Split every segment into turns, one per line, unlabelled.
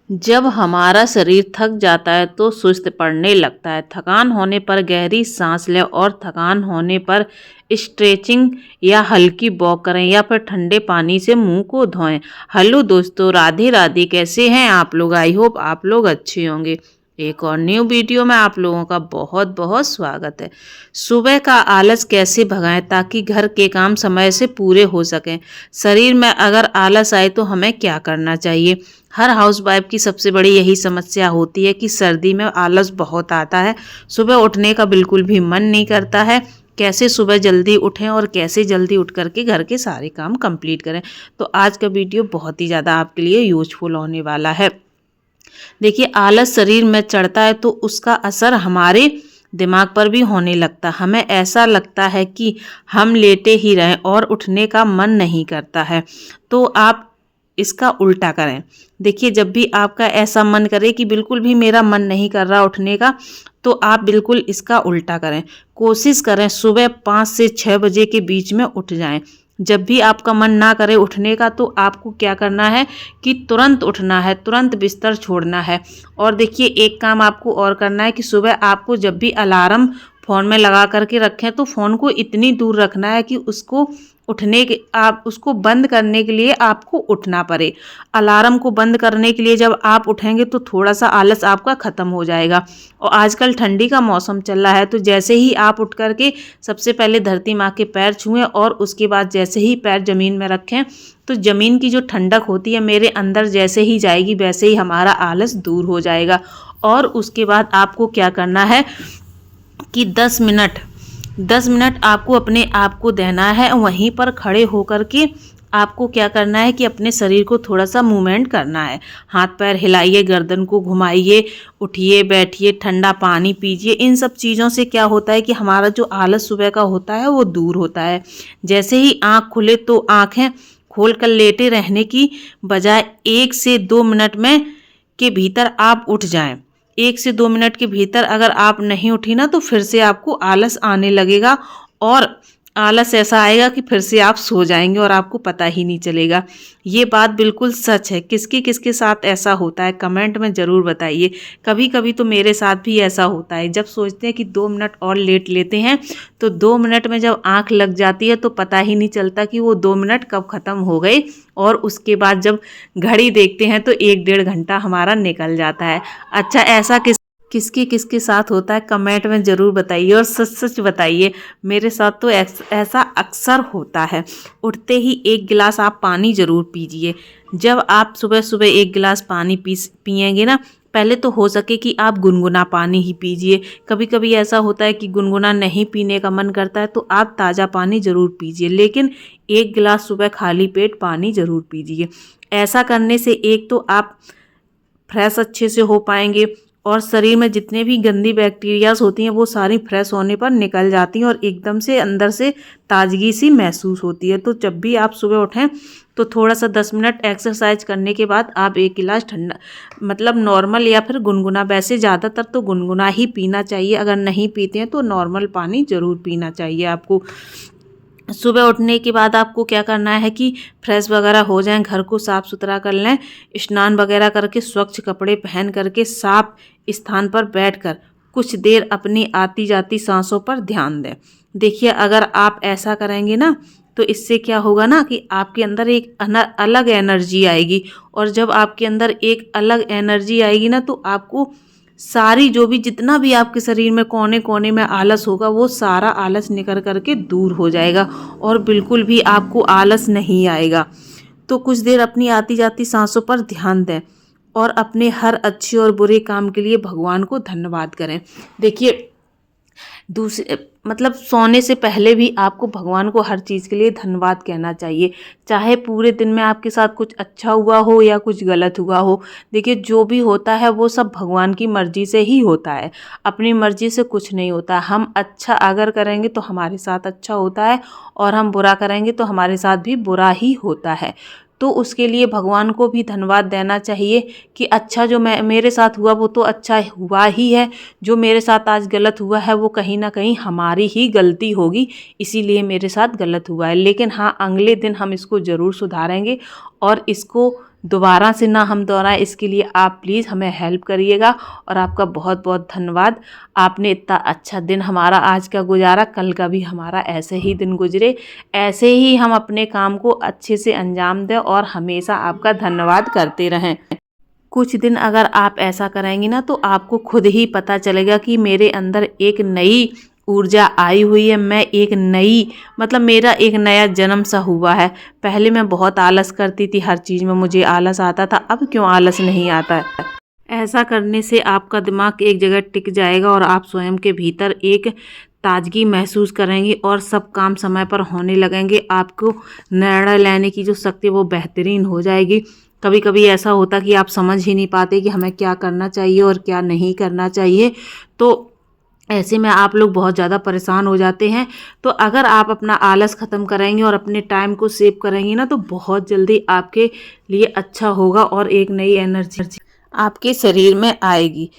जब हमारा शरीर थक जाता है तो सुस्त पड़ने लगता है। थकान होने पर गहरी सांस लें और थकान होने पर स्ट्रेचिंग या हल्की वॉक करें या फिर ठंडे पानी से मुंह को धोएं। हेलो दोस्तों, राधे राधे। कैसे हैं आप लोग? आई होप आप लोग अच्छे होंगे। एक और न्यू वीडियो में आप लोगों का बहुत बहुत स्वागत है। सुबह का आलस कैसे भगाएं ताकि घर के काम समय से पूरे हो सकें। शरीर में अगर आलस आए तो हमें क्या करना चाहिए? हर हाउसवाइफ की सबसे बड़ी यही समस्या होती है कि सर्दी में आलस बहुत आता है, सुबह उठने का बिल्कुल भी मन नहीं करता है। कैसे सुबह जल्दी उठें और कैसे जल्दी उठ करके घर के सारे काम कंप्लीट करें। तो आज का वीडियो बहुत ही ज़्यादा आपके लिए यूजफुल होने वाला है। देखिए, आलस शरीर में चढ़ता है तो उसका असर हमारे दिमाग पर भी होने लगता है। हमें ऐसा लगता है कि हम लेटे ही रहें और उठने का मन नहीं करता है। तो आप इसका उल्टा करें। देखिए, जब भी आपका ऐसा मन करे कि बिल्कुल भी मेरा मन नहीं कर रहा उठने का, तो आप बिल्कुल इसका उल्टा करें। कोशिश करें सुबह 5 से 6 बजे के बीच में उठ जाएं। जब भी आपका मन ना करे उठने का तो आपको क्या करना है कि तुरंत उठना है, तुरंत बिस्तर छोड़ना है। और देखिए, एक काम आपको और करना है कि सुबह आपको जब भी अलार्म फ़ोन में लगा करके रखें तो फ़ोन को इतनी दूर रखना है कि उसको आप उसको बंद करने के लिए आपको उठना पड़े। अलार्म को बंद करने के लिए जब आप उठेंगे तो थोड़ा सा आलस आपका ख़त्म हो जाएगा। और आजकल ठंडी का मौसम चल रहा है तो जैसे ही आप उठ करके सबसे पहले धरती माँ के पैर छुएं और उसके बाद जैसे ही पैर ज़मीन में रखें तो ज़मीन की जो ठंडक होती है मेरे अंदर जैसे ही जाएगी वैसे ही हमारा आलस दूर हो जाएगा। और उसके बाद आपको क्या करना है कि 10 मिनट आपको अपने आप को देना है। वहीं पर खड़े होकर के आपको क्या करना है कि अपने शरीर को थोड़ा सा मूवमेंट करना है। हाथ पैर हिलाइए, गर्दन को घुमाइए, उठिए, बैठिए, ठंडा पानी पीजिए। इन सब चीज़ों से क्या होता है कि हमारा जो आलस सुबह का होता है वो दूर होता है। जैसे ही आँख खुले तो आँखें खोल कर लेटे रहने की बजाय 1 से 2 मिनट में के भीतर आप उठ जाएं। 1 से 2 मिनट के भीतर अगर आप नहीं उठी ना तो फिर से आपको आलस आने लगेगा और आलस ऐसा आएगा कि फिर से आप सो जाएंगे और आपको पता ही नहीं चलेगा। ये बात बिल्कुल सच है। किसके किसके साथ ऐसा होता है कमेंट में ज़रूर बताइए। कभी कभी तो मेरे साथ भी ऐसा होता है। जब सोचते हैं कि 2 मिनट और लेट लेते हैं तो 2 मिनट में जब आंख लग जाती है तो पता ही नहीं चलता कि वो 2 मिनट कब ख़त्म हो गए। और उसके बाद जब घड़ी देखते हैं तो 1 डेढ़ घंटा हमारा निकल जाता है। अच्छा, ऐसा किसके किसके साथ होता है कमेंट में ज़रूर बताइए और सच सच बताइए। मेरे साथ तो ऐसा अक्सर होता है। उठते ही 1 गिलास आप पानी ज़रूर पीजिए। जब आप सुबह सुबह 1 गिलास पानी पिएंगे ना, पहले तो हो सके कि आप गुनगुना पानी ही पीजिए। कभी कभी ऐसा होता है कि गुनगुना नहीं पीने का मन करता है तो आप ताज़ा पानी ज़रूर पीजिए, लेकिन 1 गिलास सुबह खाली पेट पानी ज़रूर पीजिए। ऐसा करने से एक तो आप फ्रेश अच्छे से हो पाएंगे और शरीर में जितने भी गंदी बैक्टीरियाज होती हैं वो सारी फ्रेश होने पर निकल जाती हैं और एकदम से अंदर से ताजगी सी महसूस होती है। तो जब भी आप सुबह उठें तो थोड़ा सा 10 मिनट एक्सरसाइज करने के बाद आप 1 गिलास ठंडा, मतलब नॉर्मल या फिर गुनगुना, वैसे ज़्यादातर तो गुनगुना ही पीना चाहिए। अगर नहीं पीते हैं तो नॉर्मल पानी ज़रूर पीना चाहिए आपको। सुबह उठने के बाद आपको क्या करना है कि फ्रेश वगैरह हो जाएं, घर को साफ़ सुथरा कर लें, स्नान वगैरह करके स्वच्छ कपड़े पहन करके साफ स्थान पर बैठकर कुछ देर अपनी आती जाती सांसों पर ध्यान दें। देखिए, अगर आप ऐसा करेंगे ना तो इससे क्या होगा ना कि आपके अंदर एक अलग एनर्जी आएगी। और जब आपके अंदर एक अलग एनर्जी आएगी ना तो आपको सारी जो भी जितना भी आपके शरीर में कोने कोने में आलस होगा वो सारा आलस निकल करके दूर हो जाएगा और बिल्कुल भी आपको आलस नहीं आएगा। तो कुछ देर अपनी आती जाती सांसों पर ध्यान दें और अपने हर अच्छे और बुरे काम के लिए भगवान को धन्यवाद करें। देखिए, दूसरे मतलब सोने से पहले भी आपको भगवान को हर चीज़ के लिए धन्यवाद कहना चाहिए, चाहे पूरे दिन में आपके साथ कुछ अच्छा हुआ हो या कुछ गलत हुआ हो। देखिए, जो भी होता है वो सब भगवान की मर्ज़ी से ही होता है, अपनी मर्ज़ी से कुछ नहीं होता। हम अच्छा अगर करेंगे तो हमारे साथ अच्छा होता है और हम बुरा करेंगे तो हमारे साथ भी बुरा ही होता है। तो उसके लिए भगवान को भी धन्यवाद देना चाहिए कि अच्छा जो मेरे साथ हुआ वो तो अच्छा हुआ ही है, जो मेरे साथ आज गलत हुआ है वो कहीं ना कहीं हमारी ही गलती होगी, इसीलिए मेरे साथ गलत हुआ है। लेकिन हाँ, अगले दिन हम इसको ज़रूर सुधारेंगे और इसको दोबारा से ना हम दोहराएं, इसके लिए आप प्लीज़ हमें हेल्प करिएगा। और आपका बहुत बहुत धन्यवाद, आपने इतना अच्छा दिन हमारा आज का गुजारा, कल का भी हमारा ऐसे ही दिन गुजरे, ऐसे ही हम अपने काम को अच्छे से अंजाम दें और हमेशा आपका धन्यवाद करते रहें। कुछ दिन अगर आप ऐसा करेंगी ना तो आपको खुद ही पता चलेगा कि मेरे अंदर एक नई ऊर्जा आई हुई है, मैं एक नई मतलब मेरा एक नया जन्म सा हुआ है। पहले मैं बहुत आलस करती थी, हर चीज़ में मुझे आलस आता था, अब क्यों आलस नहीं आता है। ऐसा करने से आपका दिमाग एक जगह टिक जाएगा और आप स्वयं के भीतर एक ताजगी महसूस करेंगे और सब काम समय पर होने लगेंगे। आपको निर्णय लेने की जो शक्ति है वो बेहतरीन हो जाएगी। कभी कभी ऐसा होता कि आप समझ ही नहीं पाते कि हमें क्या करना चाहिए और क्या नहीं करना चाहिए, तो ऐसे में आप लोग बहुत ज़्यादा परेशान हो जाते हैं। तो अगर आप अपना आलस ख़त्म करेंगे और अपने टाइम को सेव करेंगी ना तो बहुत जल्दी आपके लिए अच्छा होगा और एक नई एनर्जी आपके शरीर में आएगी।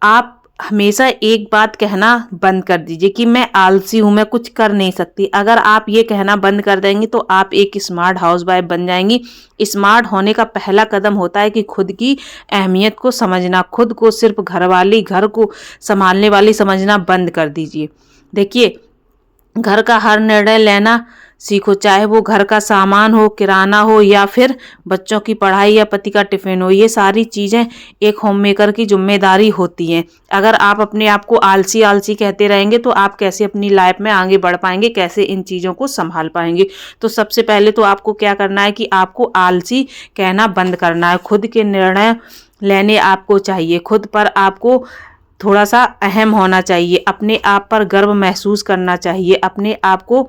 आप हमेशा एक बात कहना बंद कर दीजिए कि मैं आलसी हूँ, मैं कुछ कर नहीं सकती। अगर आप ये कहना बंद कर देंगे तो आप एक स्मार्ट हाउसवाइफ बन जाएंगी। स्मार्ट होने का पहला कदम होता है कि खुद की अहमियत को समझना, खुद को सिर्फ घर को संभालने वाली समझना बंद कर दीजिए। देखिए, घर का हर निर्णय लेना सीखो, चाहे वो घर का सामान हो, किराना हो या फिर बच्चों की पढ़ाई या पति का टिफिन हो। ये सारी चीज़ें एक होम मेकर की जिम्मेदारी होती हैं। अगर आप अपने आप को आलसी आलसी कहते रहेंगे तो आप कैसे अपनी लाइफ में आगे बढ़ पाएंगे, कैसे इन चीज़ों को संभाल पाएंगे। तो सबसे पहले तो आपको क्या करना है कि आपको आलसी कहना बंद करना है। खुद के निर्णय लेने आपको चाहिए, खुद पर आपको थोड़ा सा अहम होना चाहिए, अपने आप पर गर्व महसूस करना चाहिए, अपने आप को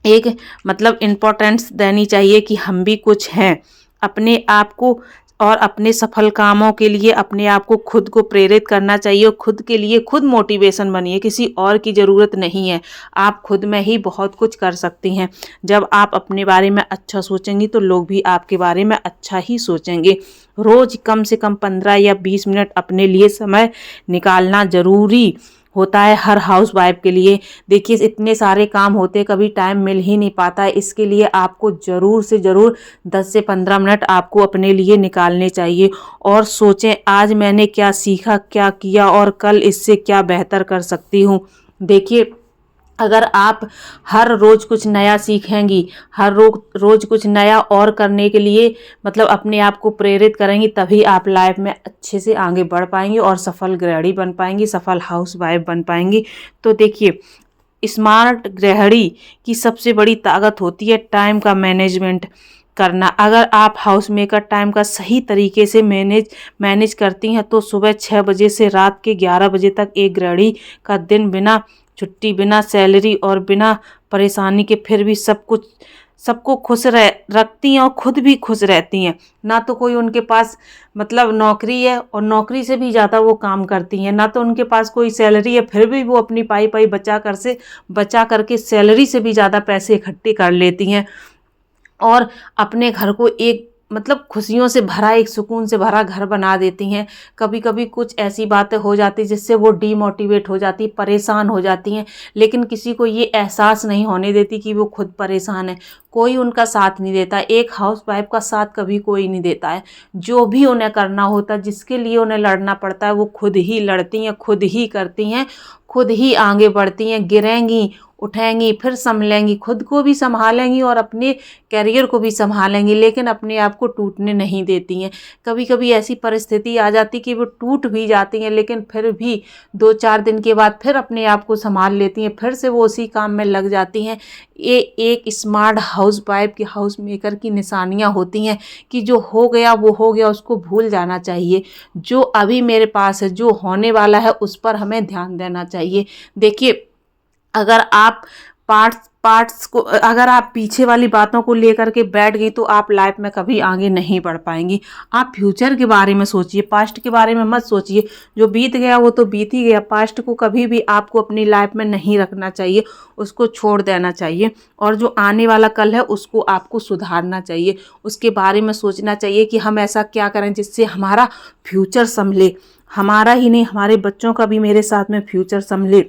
एक मतलब इम्पोर्टेंस देनी चाहिए कि हम भी कुछ हैं। अपने आप को और अपने सफल कामों के लिए अपने आप को खुद को प्रेरित करना चाहिए और खुद के लिए खुद मोटिवेशन बनिए, किसी और की ज़रूरत नहीं है। आप खुद में ही बहुत कुछ कर सकती हैं। जब आप अपने बारे में अच्छा सोचेंगी तो लोग भी आपके बारे में अच्छा ही सोचेंगे। रोज़ कम से कम 15 या 20 मिनट अपने लिए समय निकालना ज़रूरी होता है हर हाउस वाइफ के लिए। देखिए, इतने सारे काम होते, कभी टाइम मिल ही नहीं पाता है। इसके लिए आपको ज़रूर से ज़रूर 10 से 15 मिनट आपको अपने लिए निकालने चाहिए और सोचें आज मैंने क्या सीखा, क्या किया और कल इससे क्या बेहतर कर सकती हूँ। देखिए, अगर आप हर रोज़ कुछ नया सीखेंगी, हर रोज़ कुछ नया और करने के लिए मतलब अपने आप को प्रेरित करेंगी, तभी आप लाइफ में अच्छे से आगे बढ़ पाएंगी और सफल गृहिणी बन पाएंगी, सफल हाउसवाइफ बन पाएंगी। तो देखिए, स्मार्ट गृहिणी की सबसे बड़ी ताकत होती है टाइम का मैनेजमेंट करना। अगर आप हाउस मेकर टाइम का सही तरीके से मैनेज करती हैं तो सुबह 6 बजे से रात के 11 बजे तक एक गृहिणी का दिन बिना छुट्टी, बिना सैलरी और बिना परेशानी के फिर भी सबको खुश रखती हैं और खुद भी खुश रहती हैं। ना तो कोई उनके पास मतलब नौकरी है और नौकरी से भी ज़्यादा वो काम करती हैं, ना तो उनके पास कोई सैलरी है फिर भी वो अपनी पाई पाई बचा करके सैलरी से भी ज़्यादा पैसे इकट्ठे कर लेती हैं और अपने घर को एक मतलब खुशियों से भरा, एक सुकून से भरा घर बना देती हैं। कभी कभी कुछ ऐसी बातें हो जाती जिससे वो डीमोटिवेट हो जाती, परेशान हो जाती हैं, लेकिन किसी को ये एहसास नहीं होने देती कि वो खुद परेशान है। कोई उनका साथ नहीं देता, एक हाउसवाइफ का साथ कभी कोई नहीं देता है। जो भी उन्हें करना होता, जिसके लिए उन्हें लड़ना पड़ता है, वो खुद ही लड़ती हैं, खुद ही करती हैं, खुद ही आगे बढ़ती हैं, गिरेंगी उठेंगी फिर संभलेंगी, खुद को भी संभालेंगी और अपने करियर को भी संभालेंगी, लेकिन अपने आप को टूटने नहीं देती हैं। कभी कभी ऐसी परिस्थिति आ जाती कि वो टूट भी जाती हैं, लेकिन फिर भी 2-4 दिन के बाद फिर अपने आप को संभाल लेती हैं, फिर से वो उसी काम में लग जाती हैं। ये एक स्मार्ट हाउस वाइफ की, हाउस मेकर की निशानियाँ होती हैं कि जो हो गया वो हो गया, उसको भूल जाना चाहिए। जो अभी मेरे पास है, जो होने वाला है, उस पर हमें ध्यान देना चाहिए। देखिए, अगर आप पार्ट्स को अगर आप पीछे वाली बातों को लेकर के बैठ गई तो आप लाइफ में कभी आगे नहीं बढ़ पाएंगी। आप फ्यूचर के बारे में सोचिए, पास्ट के बारे में मत सोचिए। जो बीत गया वो तो बीत ही गया। पास्ट को कभी भी आपको अपनी लाइफ में नहीं रखना चाहिए, उसको छोड़ देना चाहिए और जो आने वाला कल है उसको आपको सुधारना चाहिए। उसके बारे में सोचना चाहिए कि हम ऐसा क्या करें जिससे हमारा फ्यूचर संभले, हमारा ही नहीं हमारे बच्चों का भी मेरे साथ में फ्यूचर संभले।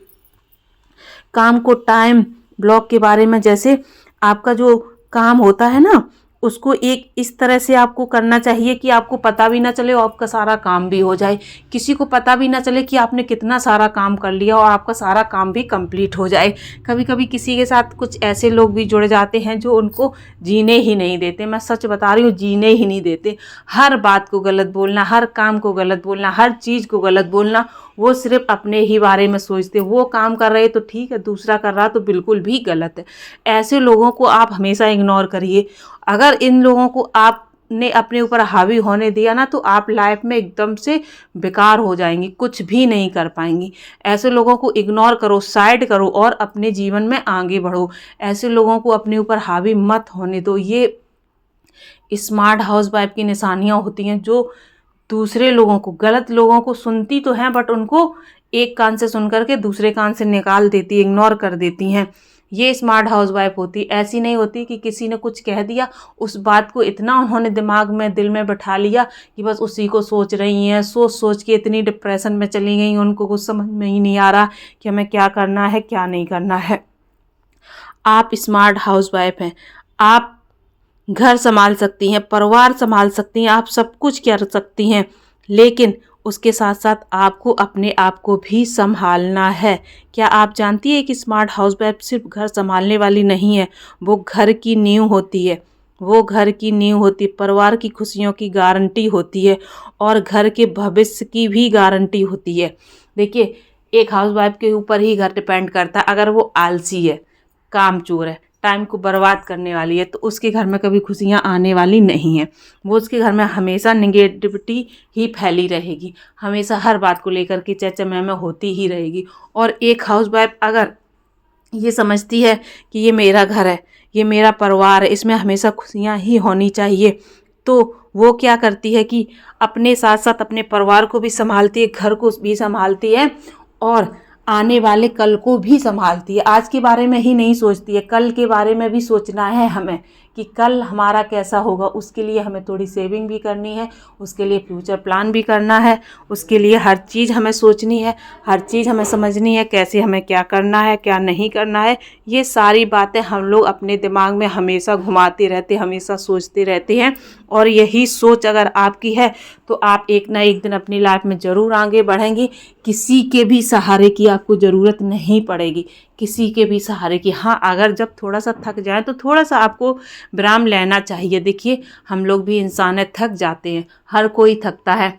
काम को टाइम ब्लॉक के बारे में, जैसे आपका जो काम होता है ना उसको एक इस तरह से आपको करना चाहिए कि आपको पता भी ना चले और आपका सारा काम भी हो जाए, किसी को पता भी ना चले कि आपने कितना सारा काम कर लिया और आपका सारा काम भी कंप्लीट हो जाए। कभी कभी किसी के साथ कुछ ऐसे लोग भी जुड़ जाते हैं जो उनको जीने ही नहीं देते, मैं सच बता रही हूँ, जीने ही नहीं देते। हर बात को गलत बोलना, हर काम को गलत बोलना, हर चीज़ को गलत बोलना, वो सिर्फ अपने ही बारे में सोचते। वो काम कर रहे तो ठीक है, दूसरा कर रहा तो बिल्कुल भी गलत है। ऐसे लोगों को आप हमेशा इग्नोर करिए। अगर इन लोगों को आपने अपने ऊपर हावी होने दिया ना, तो आप लाइफ में एकदम से बेकार हो जाएंगी, कुछ भी नहीं कर पाएंगी। ऐसे लोगों को इग्नोर करो, साइड करो और अपने जीवन में आगे बढ़ो। ऐसे लोगों को अपने ऊपर हावी मत होने दो। ये स्मार्ट हाउस वाइफ की निशानियाँ होती हैं, जो दूसरे लोगों को, गलत लोगों को सुनती तो हैं बट उनको एक कान से सुन करके दूसरे कान से निकाल देती, इग्नोर कर देती हैं। ये स्मार्ट हाउस वाइफ होती। ऐसी नहीं होती कि किसी ने कुछ कह दिया, उस बात को इतना उन्होंने दिमाग में, दिल में बैठा लिया कि बस उसी को सोच रही हैं। सोच सोच के इतनी डिप्रेशन में चली गई, उनको कुछ समझ में ही नहीं आ रहा कि हमें क्या करना है, क्या नहीं करना है। आप स्मार्ट हाउस वाइफ हैं, आप घर संभाल सकती हैं, परिवार संभाल सकती हैं, आप सब कुछ कर सकती हैं, लेकिन उसके साथ साथ आपको अपने आप को भी संभालना है। क्या आप जानती है कि स्मार्ट हाउस वाइफ सिर्फ घर संभालने वाली नहीं है, वो घर की नींव होती है। वो घर की नींव होती है, परिवार की खुशियों की गारंटी होती है और घर के भविष्य की भी गारंटी होती है। देखिए, एक हाउस वाइफ के ऊपर ही घर डिपेंड करता है। अगर वो आलसी है, कामचोर है, टाइम को बर्बाद करने वाली है, तो उसके घर में कभी खुशियाँ आने वाली नहीं हैं। वो उसके घर में हमेशा नेगेटिविटी ही फैली रहेगी, हमेशा हर बात को लेकर के चर्चा में होती ही रहेगी। और एक हाउस वाइफ अगर ये समझती है कि ये मेरा घर है, ये मेरा परिवार है, इसमें हमेशा खुशियाँ ही होनी चाहिए, तो वो क्या करती है कि अपने साथ साथ अपने परिवार को भी संभालती है, घर को भी संभालती है और आने वाले कल को भी संभालती है। आज के बारे में ही नहीं सोचती है, कल के बारे में भी सोचना है हमें कि कल हमारा कैसा होगा। उसके लिए हमें थोड़ी सेविंग भी करनी है, उसके लिए फ्यूचर प्लान भी करना है, उसके लिए हर चीज़ हमें सोचनी है, हर चीज़ हमें समझनी है, कैसे हमें क्या करना है, क्या नहीं करना है। ये सारी बातें हम लोग अपने दिमाग में हमेशा घुमाते रहते, हमेशा सोचते रहते हैं। और यही सोच अगर आपकी है तो आप एक ना एक दिन अपनी लाइफ में ज़रूर आगे बढ़ेंगी। किसी के भी सहारे की आपको ज़रूरत नहीं पड़ेगी, किसी के भी सहारे की। हाँ, अगर जब थोड़ा सा थक जाए तो थोड़ा सा आपको विराम लेना चाहिए। देखिए, हम लोग भी इंसान है, थक जाते हैं, हर कोई थकता है,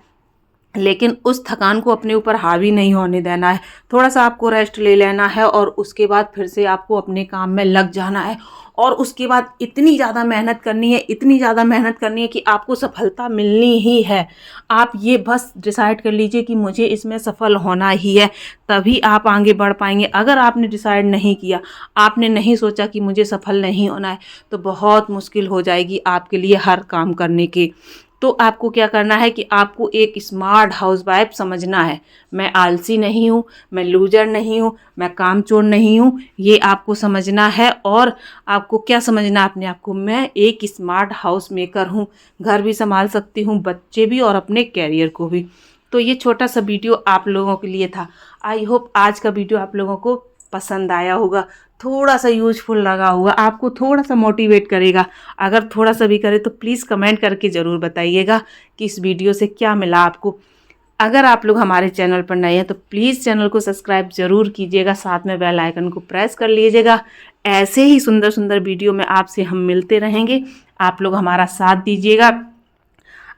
लेकिन उस थकान को अपने ऊपर हावी नहीं होने देना है। थोड़ा सा आपको रेस्ट ले लेना है और उसके बाद फिर से आपको अपने काम में लग जाना है। और उसके बाद इतनी ज़्यादा मेहनत करनी है, इतनी ज़्यादा मेहनत करनी है कि आपको सफलता मिलनी ही है। आप ये बस डिसाइड कर लीजिए कि मुझे इसमें सफल होना ही है, तभी आप आगे बढ़ पाएंगे। अगर आपने डिसाइड नहीं किया, आपने नहीं सोचा कि मुझे सफल नहीं होना है, तो बहुत मुश्किल हो जाएगी आपके लिए हर काम करने की। तो आपको क्या करना है कि आपको एक स्मार्ट हाउस वाइफ समझना है। मैं आलसी नहीं हूँ, मैं लूजर नहीं हूँ, मैं कामचोर नहीं हूँ, ये आपको समझना है। और आपको क्या समझना है अपने आप को, मैं एक स्मार्ट हाउस मेकर हूँ, घर भी संभाल सकती हूँ, बच्चे भी और अपने कैरियर को भी। तो ये छोटा सा वीडियो आप लोगों के लिए था। आई होप आज का वीडियो आप लोगों को पसंद आया होगा, थोड़ा सा यूजफुल लगा होगा, आपको थोड़ा सा मोटिवेट करेगा। अगर थोड़ा सा भी करे तो प्लीज़ कमेंट करके ज़रूर बताइएगा कि इस वीडियो से क्या मिला आपको। अगर आप लोग हमारे चैनल पर नए हैं तो प्लीज़ चैनल को सब्सक्राइब ज़रूर कीजिएगा, साथ में बेल आइकन को प्रेस कर लीजिएगा। ऐसे ही सुंदर सुंदर वीडियो में आपसे हम मिलते रहेंगे, आप लोग हमारा साथ दीजिएगा।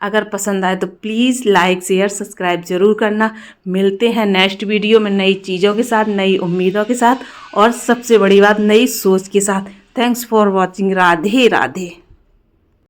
अगर पसंद आए तो प्लीज़ लाइक, शेयर, सब्सक्राइब ज़रूर करना। मिलते हैं नेक्स्ट वीडियो में नई चीज़ों के साथ, नई उम्मीदों के साथ और सबसे बड़ी बात, नई सोच के साथ। Thanks for watching. Radhe Radhe.